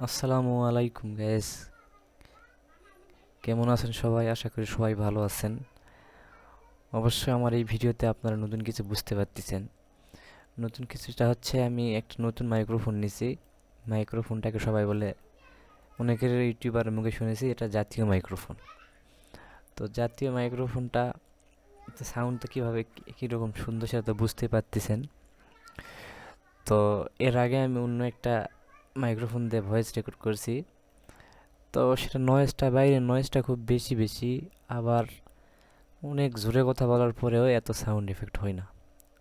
আসসালামু আলাইকুম গাইস, কেমন আছেন সবাই? আশা করি সবাই ভালো আছেন। অবশ্যই আমার এই ভিডিওতে আপনারা নতুন কিছু বুঝতে পারতেছেন। নতুন কিছুটা হচ্ছে আমি একটা নতুন মাইক্রোফোন নিছি। মাইক্রোফোনটাকে সবাই বলে, অনেকের ইউটিউবার মুখে শুনেছি এটা জাতীয় মাইক্রোফোন। তো জাতীয় মাইক্রোফোনটা সাউন্ডটা কীভাবে কীরকম সুন্দর সেটা তো বুঝতে পারতেছেন। তো এর আগে আমি অন্য একটা মাইক্রোফোন দিয়ে ভয়েস রেকর্ড করছি। তো সেটা নয়েজটা, বাইরের নয়েজটা খুব বেশি বেশি, আবার অনেক জোরে কথা বলার পরেও এত সাউন্ড এফেক্ট হয় না।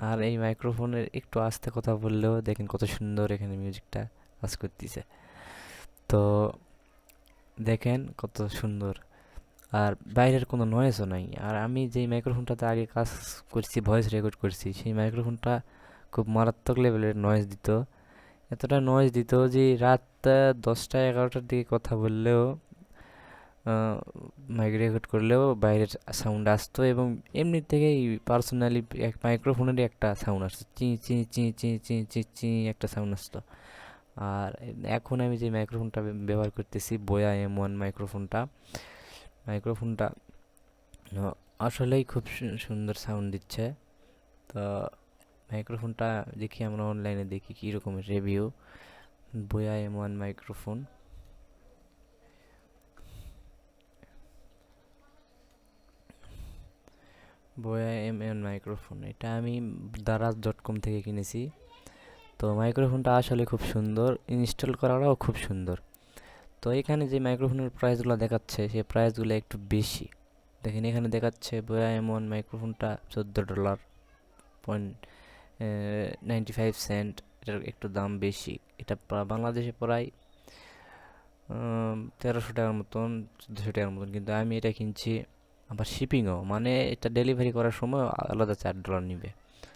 আর এই মাইক্রোফোনের একটু আস্তে কথা বললেও দেখেন কত সুন্দর এখানে মিউজিকটা কাজ করতেছে। তো দেখেন কত সুন্দর, আর বাইরের কোনো নয়েজও নাই। আর আমি যেই মাইক্রোফোনটাতে আগে কাজ করছি, ভয়েস রেকর্ড করছি, সেই মাইক্রোফোনটা খুব মারাত্মক লেভেলের নয়েজ দিত। এতটা নয়েজ দিত যে রাত 10টা 11টার দিকে কথা বললেও, মাইক রেকর্ড করলেও বাইরের সাউন্ড আসতো। এবং এমনি থেকেই পার্সোনালি এক মাইক্রোফোনেরই একটা সাউন্ড আসতো, চি চি চি চি চি চি চি একটা সাউন্ড আসতো। আর এখন আমি যে মাইক্রোফোনটা ব্যবহার করতেছি, বোয়া M1 মাইক্রোফোনটা, মাইক্রোফোনটা আসলেই খুব সুন্দর সাউন্ড দিচ্ছে। তো মাইক্রোফোনটা দেখি, আমরা অনলাইনে দেখি কী রকমের review. Boya M1 microphone, Boya M1 microphone, এটা আমি দারাজ.com থেকে কিনেছি। তো মাইক্রোফোনটা আসলে খুব সুন্দর, ইনস্টল করাটাও খুব সুন্দর। তো এখানে যে মাইক্রোফোনের প্রাইসগুলো দেখাচ্ছে, সেই প্রাইসগুলো একটু বেশি। দেখেন এখানে দেখাচ্ছে বোয়া M1 মাইক্রোফোনটা $14 পয়েন্ট 95 সেন্ট। এটার একটু দাম বেশি। এটা বাংলাদেশে প্রায় 1300 টাকার মতন, 1400 টাকার মতন। কিন্তু আমি এটা কিনছি, আবার শিপিংও, মানে এটা ডেলিভারি করার সময় আলাদা $4 নিবে।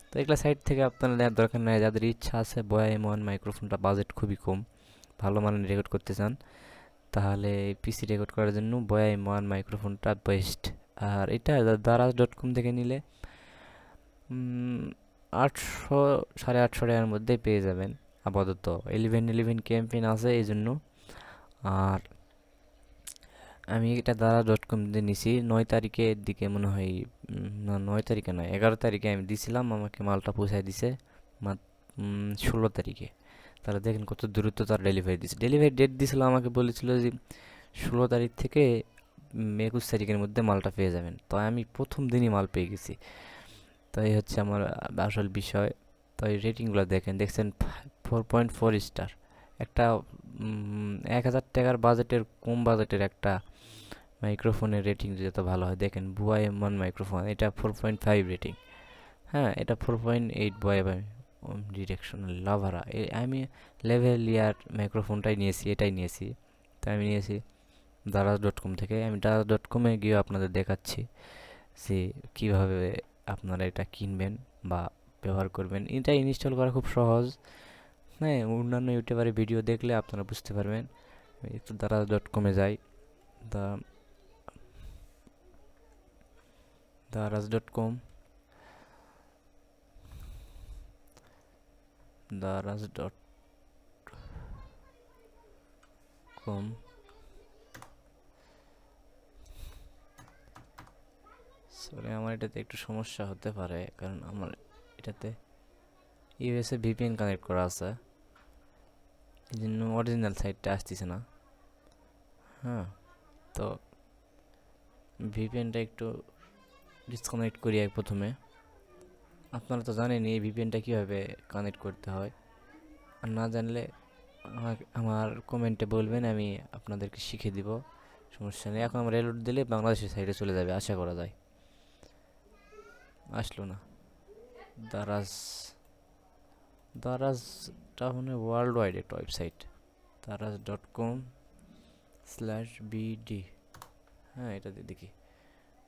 তো এগুলো সাইট থেকে আপনারা নেওয়ার দরকার নাই। যাদের ইচ্ছা আছে বয়া M1 মাইক্রোফোনটা, বাজেট খুবই কম, ভালো মানের রেকর্ড করতে চান, তাহলে পিসি রেকর্ড করার জন্য বয়া M1 মাইক্রোফোনটা বেস্ট। আর এটা দারাজ.com থেকে নিলে 800 850 টাকার মধ্যে পেয়ে যাবেন। আপাতত 1111 ক্যাম্পেইন আছে এই জন্য। আর আমি এটা দারাজ.com দিয়ে নিছি 9 তারিখের দিকে মনে হয়। না, 9 তারিখে নয়, 11 তারিখে আমি দিছিলাম, আমাকে মালটা পৌঁছায় দিছে 16 তারিখে। তাহলে দেখেন কত দ্রুত তার ডেলিভারি দিচ্ছে। ডেলিভারি ডেট দিছিল, আমাকে বলেছিল যে 16 তারিখ থেকে 21 তারিখের মধ্যে মালটা পেয়ে যাবেন। তো আমি প্রথম দিনই মাল পেয়ে গেছি। তো এই হচ্ছে আমার আসল বিষয়। তো এই রেটিংগুলো দেখছেন, 4.4 স্টার। একটা 1000 টাকার বাজেটের, কম বাজেটের একটা মাইক্রোফোনের রেটিং যত ভালো হয় দেখেন। বুয়া M1 মাইক্রোফোন, এটা 4.5 রেটিং। হ্যাঁ, এটা 4.8 বয় ডিরেকশনাল লাভারা। আমি লেভেলিয়ার মাইক্রোফোনটাই নিয়েছি, এটাই নিয়েছি। তাই আমি নিয়েছি দারাজ.com থেকে। আমি দারাজ.com-এ গিয়ে আপনাদের দেখাচ্ছি যে কীভাবে আপনারা এটা কিনবেন বা ব্যবহার করবেন। এটা ইনস্টল করা খুব সহজ। হ্যাঁ, অন্যান্য ইউটিউবারের ভিডিও দেখলে আপনারা বুঝতে পারবেন। একটু দারাজ.com-এ যাই। দা দারাজ.com, দারাজ.com। সরি, আমার এটাতে একটু সমস্যা হতে পারে, কারণ আমার এটাতে ইউএসএ ভিপিএন কানেক্ট করা আছে, এই জন্য অরিজিনাল সাইটটা আসতেছে না। হ্যাঁ, তো ভিপিএনটা একটু ডিসকানেক্ট করি প্রথমে। আপনারা তো জানেনই এই ভিপিএনটা কীভাবে কানেক্ট করতে হয়। আর না জানলে আমার কমেন্টে বলবেন, আমি আপনাদেরকে শিখিয়ে দিব, সমস্যা নেই। এখন আমরা রেলোড দিলে বাংলাদেশের সাইডে চলে যাবে, আশা করা যায়। আসলো না। দারাজ, দারাজটা মানে ওয়ার্ল্ড ওয়াইড একটা ওয়েবসাইট। দারাজ.com/BD। হ্যাঁ, এটা দিয়ে দেখি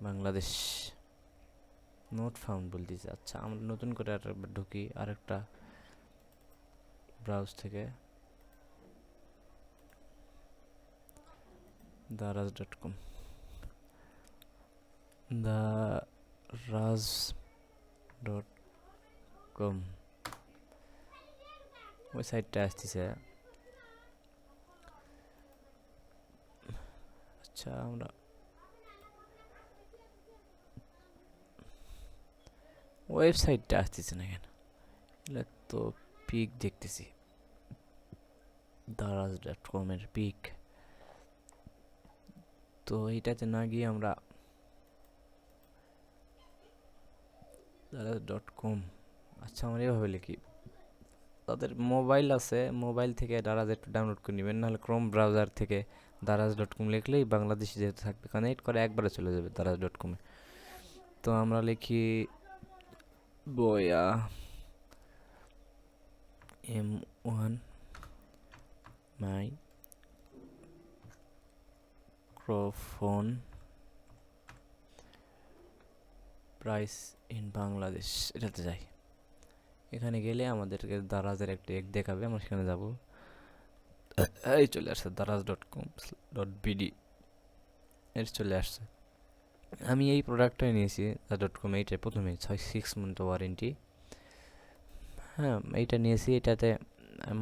বাংলাদেশ নোট ফাউন্ড বলতেছে। আচ্ছা, আমরা নতুন করে আরেকবার ঢুকি আরেকটা ব্রাউজ থেকে। দারাজ.com, দারাজ.com, ওই সাইটটা আসতেছে। আচ্ছা আমরা ওয়েবসাইটটা আসতেছে না কেন? এগুলো তো পিক দেখতেছি, daraz.com এর পিক। তো এইটাতে না গিয়ে আমরা daraz.com, আচ্ছা আমরা এভাবে লিখি। তাদের মোবাইল আছে, মোবাইল থেকে দারাজ একটু ডাউনলোড করে নেবেন, নাহলে ক্রোম ব্রাউজার থেকে daraz.com লিখলেই বাংলাদেশি যেহেতু থাকবে, কানেক্ট করে একবারে চলে যাবে daraz.com-এ। তো আমরা লিখি বয়া M1 microphone price in Bangladesh, এটাতে যাই। এখানে গেলে আমাদেরকে দারাজের একটা এক দেখাবে, আমরা সেখানে যাব। এই চলে আসছে daraz.com.bd, এর চলে আসছে। আমি এই প্রোডাক্টটাই নিয়েছি daraz.com, এইটাই প্রথমে 6 মান্থ ওয়ারেন্টি। হ্যাঁ এইটা নিয়েছি, এটাতে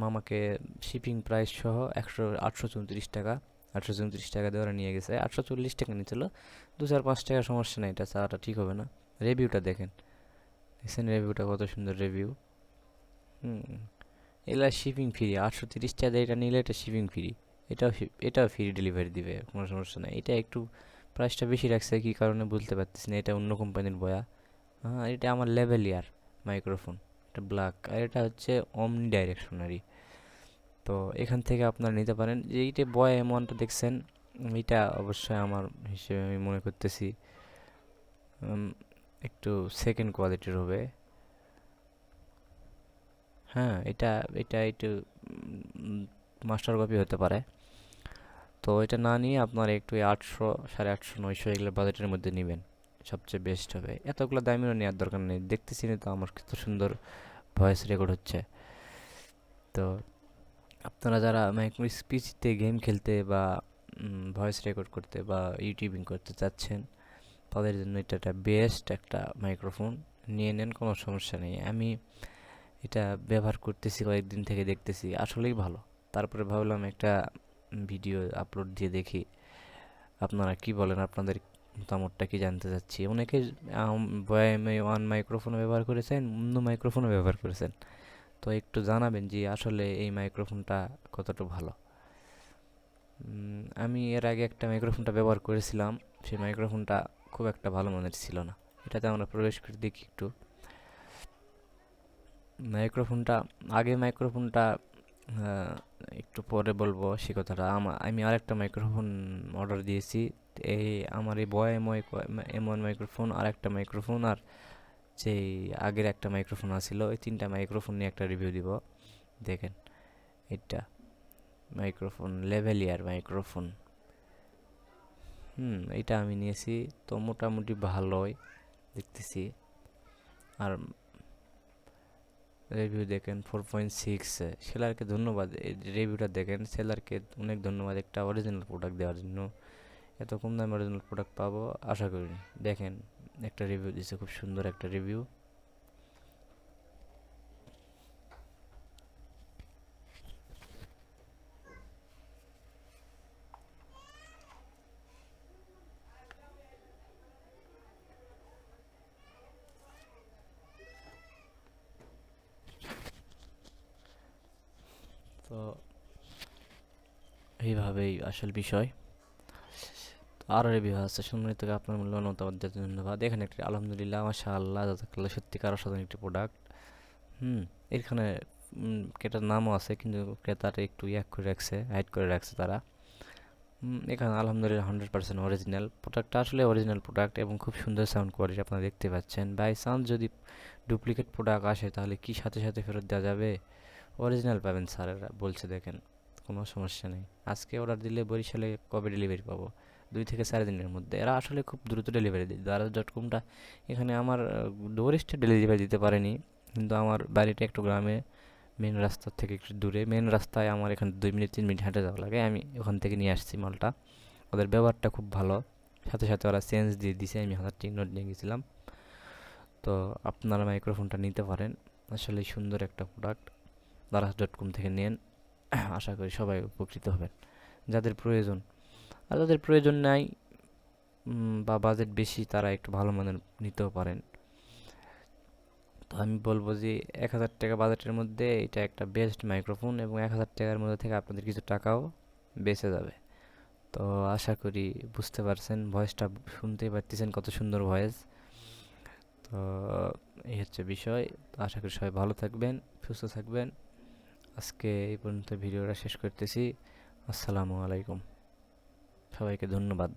আমাকে শিপিং প্রাইস সহ 834 টাকা, 834 টাকা দেওয়ার নিয়ে গেছে। 840 টাকা নিয়েছিল, 2-4-5 টাকা সমস্যা নেই, এটা চাওয়াটা ঠিক হবে না। রিভিউটা দেখেন, দেখছেন রিভিউটা কত সুন্দর রিভিউ। এগুলা শিপিং ফ্রি, 830 টাকা এটা নিলে এটা শিপিং ফ্রি। এটাও ফ্রি ডেলিভারি দিবে, কোনো সমস্যা নেই। এটা একটু প্রাইসটা বেশি রাখছে, কী কারণে বুঝতে পারতেছি না। এটা অন্য কোম্পানির বয়া। হ্যাঁ এটা আমার লেভেলিয়ার মাইক্রোফোন, এটা ব্ল্যাক, আর এটা হচ্ছে অমনি ডাইরেকশনারি। তো এখান থেকে আপনারা নিতে পারেন। যে এইটা বয় এমনটা দেখছেন, এটা অবশ্যই আমার হিসেবে আমি মনে করতেছি একটু সেকেন্ড কোয়ালিটির হবে। হ্যাঁ এটা এটা একটু মাস্টার কপি হতে পারে। তো এটা না নিয়ে আপনারা একটু 800, 850, 900 এগুলো বাজেটের মধ্যে নেবেন, সবচেয়ে বেস্ট হবে। এতগুলো দামিও নেওয়ার দরকার নেই, দেখতেছি না তো আমার কত সুন্দর ভয়েস রেকর্ড হচ্ছে। তো আপনারা যারা মাইক্রো পিসিতে গেম খেলতে বা ভয়েস রেকর্ড করতে বা ইউটিউবিং করতে চাচ্ছেন, তাদের জন্য এটা একটা বেস্ট একটা মাইক্রোফোন, নিয়ে নেন, কোনো সমস্যা নেই। আমি এটা ব্যবহার করতেছি কয়েকদিন থেকে, দেখতেছি আসলেই ভালো। তারপরে ভাবলাম একটা ভিডিও আপলোড দিয়ে দেখি আপনারা কি বলেন, আপনাদের মতামতটা কি জানতে চাচ্ছি। অনেকে ওয়ান মাইক্রোফোন ব্যবহার করেছেন, অন্য মাইক্রোফোনও ব্যবহার করেছেন। তো একটু জানাবেন যে আসলে এই মাইক্রোফোনটা কতটা ভালো। আমি এর আগে একটা মাইক্রোফোনটা ব্যবহার করেছিলাম, সেই মাইক্রোফোনটা খুব একটা ভালো মানের ছিল না। এটাতে আমরা প্রবেশ করে দেখি একটু মাইক্রোফোনটা। আগে মাইক্রোফোনটা একটু পরে বলবো সে কথাটা। আমি আরেকটা মাইক্রোফোন অর্ডার দিয়েছি। এই আমার এই বয় M1 মাইক্রোফোন, আর একটা মাইক্রোফোন, আর যেই আগের একটা মাইক্রোফোন আছিল, ওই 3টা মাইক্রোফোন নিয়ে একটা রিভিউ দিব। দেখেন এটা মাইক্রোফোন, লেভেলিয়ার মাইক্রোফোন। এটা আমি নিয়েছি, তো মোটামুটি ভালোই দেখতেছি। আর রিভিউ দেখেন 4.6, সেলারকে ধন্যবাদ। এই রিভিউটা দেখেন, সেলারকে অনেক ধন্যবাদ একটা অরিজিনাল প্রোডাক্ট দেওয়ার জন্য। এত কম দামে অরিজিনাল প্রোডাক্ট পাবো আশা করিনি। দেখেন একটা রিভিউ দিছে, খুব সুন্দর একটা রিভিউ। তো এইভাবেই আসল বিষয়। আরও রিভিউ আছে, সম্মানিত থেকে আপনার মূল্যবান মতামত দেওয়ার জন্য ধন্যবাদ। এখানে একটি আলহামদুলিল্লাহ, মাশাআল্লাহ, জাযাকাল্লাহ, সত্যিকার অসাধারণ একটি প্রোডাক্ট। এখানে ক্রেতার নামও আছে, কিন্তু ক্রেতাটা একটু করে রাখছে, হাইড করে রাখছে তারা। এখানে আলহামদুলিল্লাহ 100% অরিজিনাল প্রোডাক্টটা, আসলে অরিজিনাল প্রোডাক্ট এবং খুব সুন্দর সাউন্ড কোয়ালিটি আপনারা দেখতে পাচ্ছেন। বাই চান্স যদি ডুপ্লিকেট প্রোডাক্ট আসে তাহলে কি সাথে সাথে ফেরত দেওয়া যাবে? অরিজিনাল পাবেন স্যারেরা বলছে, দেখেন কোনো সমস্যা নেই। আজকে অর্ডার দিলে বরিশালে কবে ডেলিভারি পাবো? 2 থেকে 4 দিনের মধ্যে। এরা আসলে খুব দ্রুত ডেলিভারি দেয়। daraz.com-টা এখানে আমার ডোর স্টেপ ডেলিভারি দিতে পারেনি, কিন্তু আমার বাড়িটা একটু গ্রামে, মেন রাস্তার থেকে একটু দূরে। মেন রাস্তায় আমার এখানে 2 মিনিট 3 মিনিট হেঁটে যাওয়া লাগে, আমি ওখান থেকে নিয়ে আসছি মালটা। ওদের ব্যবহারটা খুব ভালো, সাথে সাথে ওরা চেঞ্জ দিয়ে দিছে, আমি 1000 টাকা নোট নিয়ে গেছিলাম। তো আপনারা মাইক্রোফোনটা নিতে পারেন, আসলে সুন্দর একটা প্রোডাক্ট। daraz.com থেকে নেন, আশা করি সবাই উপকৃত হবেন যাদের প্রয়োজন। আর যাদের প্রয়োজন নাই বা বাজেট বেশি, তারা একটু ভালো মানের নিতেও পারেন। তো আমি বলবো যে 1000 টাকা বাজেটের মধ্যে এটা একটা বেস্ট মাইক্রোফোন, এবং 1000 টাকার মধ্যে থেকে আপনাদের কিছু টাকাও বেঁচে যাবে। তো আশা করি বুঝতে পারছেন, ভয়েসটা শুনতেই পারতেছেন কত সুন্দর ভয়েস। তো এই হচ্ছে বিষয়। তো আশা করি সবাই ভালো থাকবেন, সুস্থ থাকবেন। আজকে এই পর্যন্ত ভিডিওটা শেষ করতেছি। আসসালামু আলাইকুম, সবাইকে ধন্যবাদ।